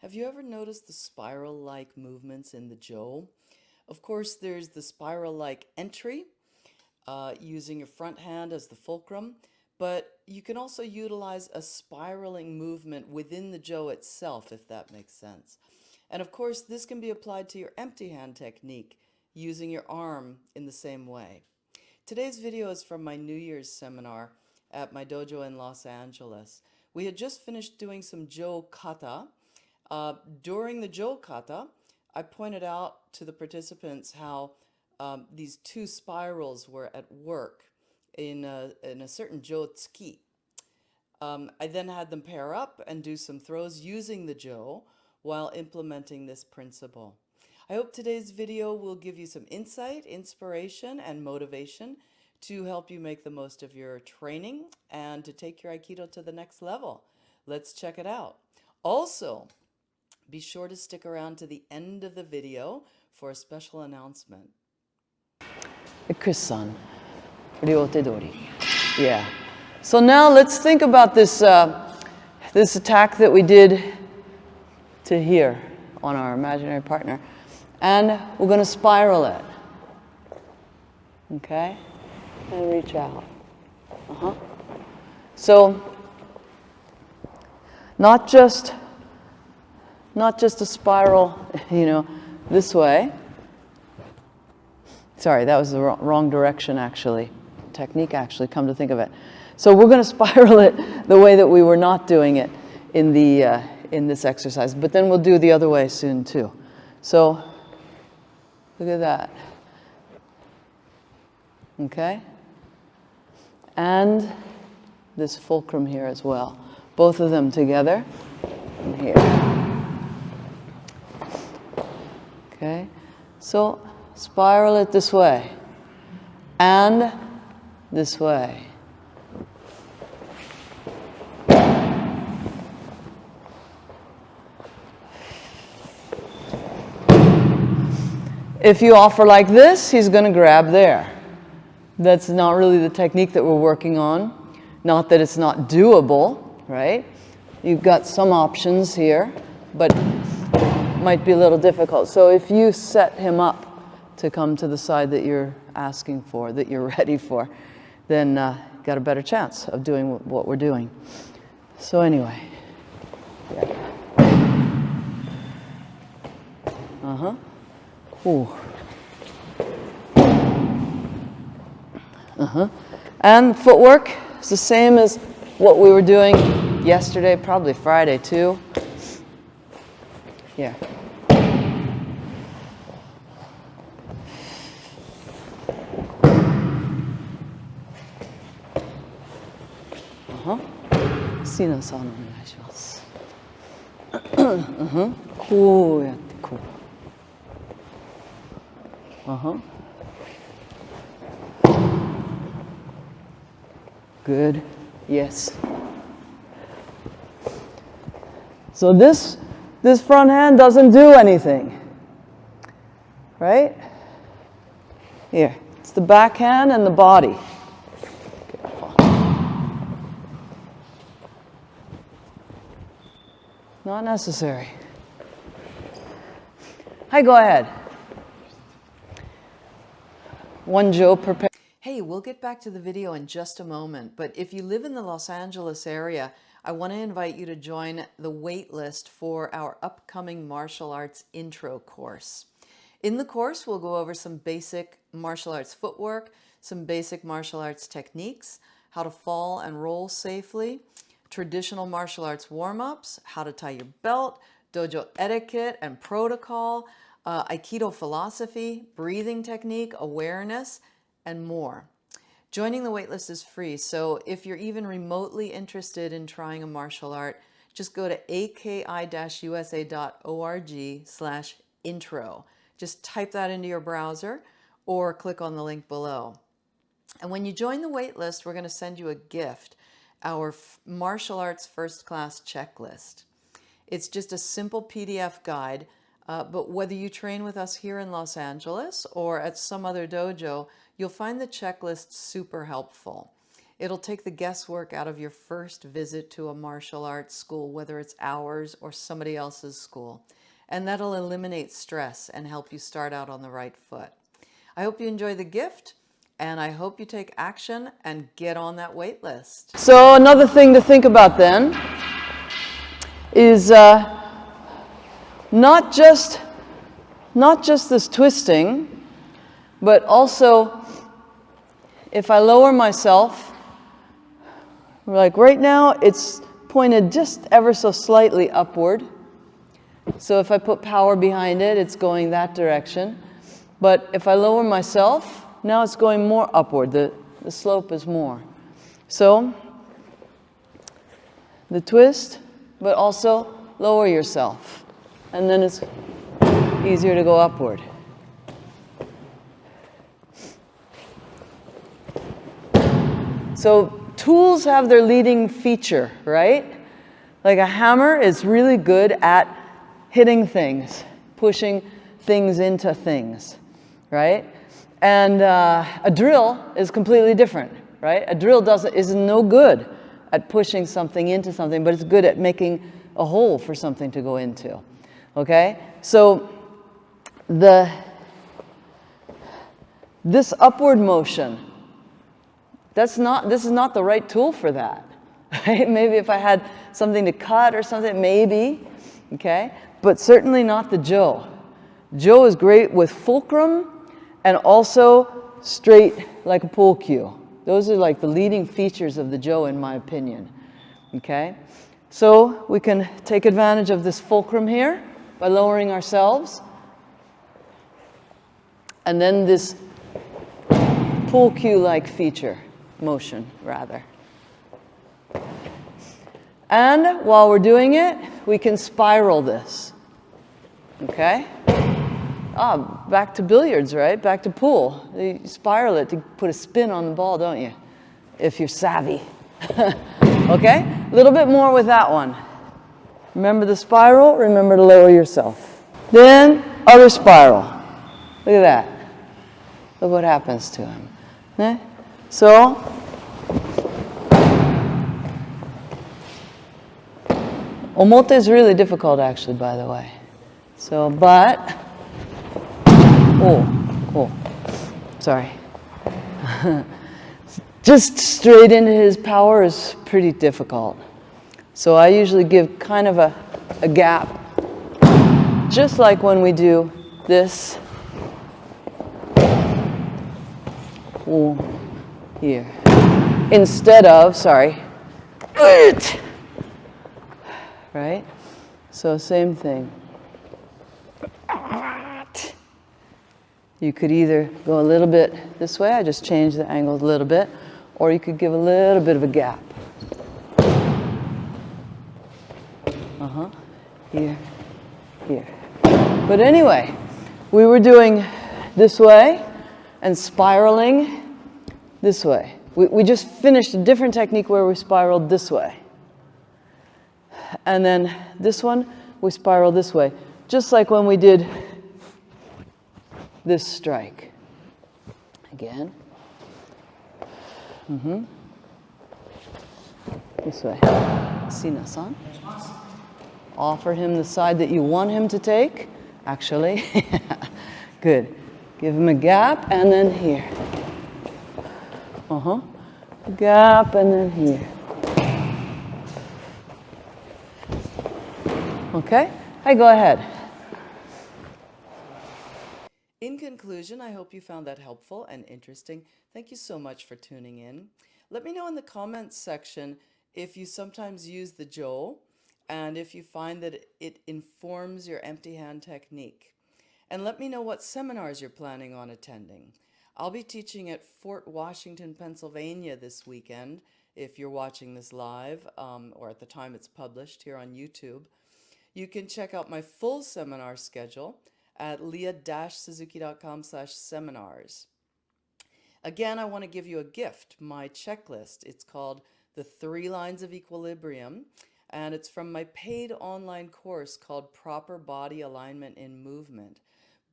Have you ever noticed the spiral-like movements in the Jo? Of course, there's the spiral-like entry, using your front hand as the fulcrum, but you can also utilize a spiraling movement within the Jo itself, if that makes sense. And of course, this can be applied to your empty hand technique, using your arm in the same way. Today's video is from my New Year's seminar at my dojo in Los Angeles. We had just finished doing some Jo kata. During the Jo kata, I pointed out to the participants how these two spirals were at work in a certain Jo tsuki. I then had them pair up and do some throws using the Jo while implementing this principle. I hope today's video will give you some insight, inspiration, and motivation to help you make the most of your training and to take your Aikido to the next level. Let's check it out. Also, be sure to stick around to the end of the video for a special announcement. Chris-san, Koreatown. Yeah. So now let's think about this this attack that we did to here on our imaginary partner. And we're going to spiral it. Okay? And reach out. So, not just a spiral, this way. Sorry, that was the wrong direction, actually. Technique, actually, come to think of it. So we're going to spiral it the way that we were not doing it in this exercise. But then we'll do the other way soon, too. So, look at that. Okay? And this fulcrum here as well. Both of them together. And here. Okay? So, spiral it this way. And this way. If you offer like this, he's going to grab there. That's not really the technique that we're working on. Not that it's not doable, right? You've got some options here, but it might be a little difficult. So if you set him up to come to the side that you're asking for, that you're ready for, then you've got a better chance of doing what we're doing. So anyway. Yeah. Ooh. And footwork is the same as what we were doing yesterday, probably Friday too. Yeah. Sino-san, お願いします。こうやってこう。Good. Yes. So this front hand doesn't do anything. Right? Here. It's the back hand and the body. Not necessary. Hi, go ahead. One Jo per pair. Hey, we'll get back to the video in just a moment, but if you live in the Los Angeles area, I want to invite you to join the wait list for our upcoming martial arts intro course. In the course, we'll go over some basic martial arts footwork, some basic martial arts techniques, how to fall and roll safely, traditional martial arts warm-ups, how to tie your belt, dojo etiquette and protocol, Aikido philosophy, breathing technique, awareness, and more. Joining the waitlist is free, so if you're even remotely interested in trying a martial art, just go to aki-usa.org/intro. Just type that into your browser or click on the link below. And when you join the waitlist, we're going to send you a gift, our martial arts first class checklist. It's just a simple PDF guide, but whether you train with us here in Los Angeles or at some other dojo, you'll find the checklist super helpful. It'll take the guesswork out of your first visit to a martial arts school, whether it's ours or somebody else's school. And that'll eliminate stress and help you start out on the right foot. I hope you enjoy the gift, and I hope you take action and get on that wait list. So another thing to think about then is not just this twisting, but also if I lower myself, like right now it's pointed just ever so slightly upward. So if I put power behind it, it's going that direction. But if I lower myself, now it's going more upward. The slope is more. So the twist, but also lower yourself. And then it's easier to go upward. So tools have their leading feature, right? Like a hammer is really good at hitting things, pushing things into things, right? And a drill is completely different, right? A drill is no good at pushing something into something, but it's good at making a hole for something to go into, okay? So this upward motion, this is not the right tool for that, right? Maybe if I had something to cut or something, maybe, okay? But certainly not the Jo. Jo is great with fulcrum and also straight like a pull cue. Those are like the leading features of the Jo in my opinion, okay? So we can take advantage of this fulcrum here by lowering ourselves. And then this pull cue-like feature. Motion, rather. And while we're doing it, we can spiral this. Okay? Back to billiards, right? Back to pool. You spiral it to put a spin on the ball, don't you? If you're savvy. Okay? A little bit more with that one. Remember the spiral, remember to lower yourself. Then, other spiral. Look at that. Look what happens to him. Okay? So, omote is really difficult actually, by the way. So, but, sorry. Just straight into his power is pretty difficult. So I usually give kind of a gap, just like when we do this. Here. Instead of, sorry, right? So same thing. You could either go a little bit this way, I just changed the angle a little bit, or you could give a little bit of a gap. Here, here. But anyway, we were doing this way and spiraling this way. We just finished a different technique where we spiraled this way. And then this one, we spiral this way. Just like when we did this strike. Again. This way. Sina-san. Offer him the side that you want him to take, actually. Good. Give him a gap, and then here. Gap, and then here. Okay? Hey, go ahead. In conclusion, I hope you found that helpful and interesting. Thank you so much for tuning in. Let me know in the comments section if you sometimes use the Jo and if you find that it informs your empty hand technique. And let me know what seminars you're planning on attending. I'll be teaching at Fort Washington, Pennsylvania this weekend, if you're watching this live or at the time it's published here on YouTube. You can check out my full seminar schedule at leah-suzuki.com/seminars. Again, I want to give you a gift, my checklist. It's called The 3 Lines of Equilibrium, and it's from my paid online course called Proper Body Alignment in Movement.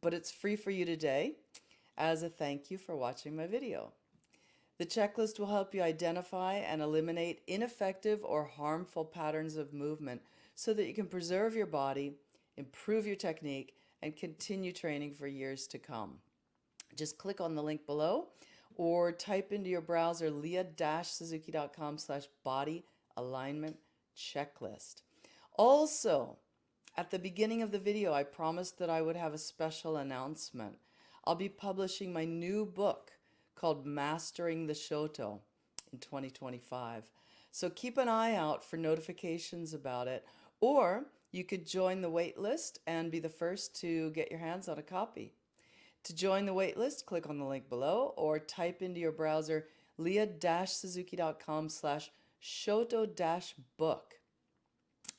But it's free for you today as a thank you for watching my video. The checklist will help you identify and eliminate ineffective or harmful patterns of movement so that you can preserve your body, improve your technique, and continue training for years to come. Just click on the link below or type into your browser leah-suzuki.com/body alignment checklist. Also, at the beginning of the video, I promised that I would have a special announcement. I'll be publishing my new book called Mastering the Shoto in 2025. So keep an eye out for notifications about it, or you could join the wait list and be the first to get your hands on a copy. To join the waitlist, click on the link below or type into your browser leah-suzuki.com/shoto-book.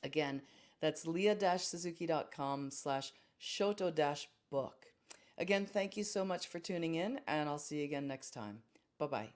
Again, that's leah-suzuki.com/shoto-book. Again, thank you so much for tuning in, and I'll see you again next time. Bye-bye.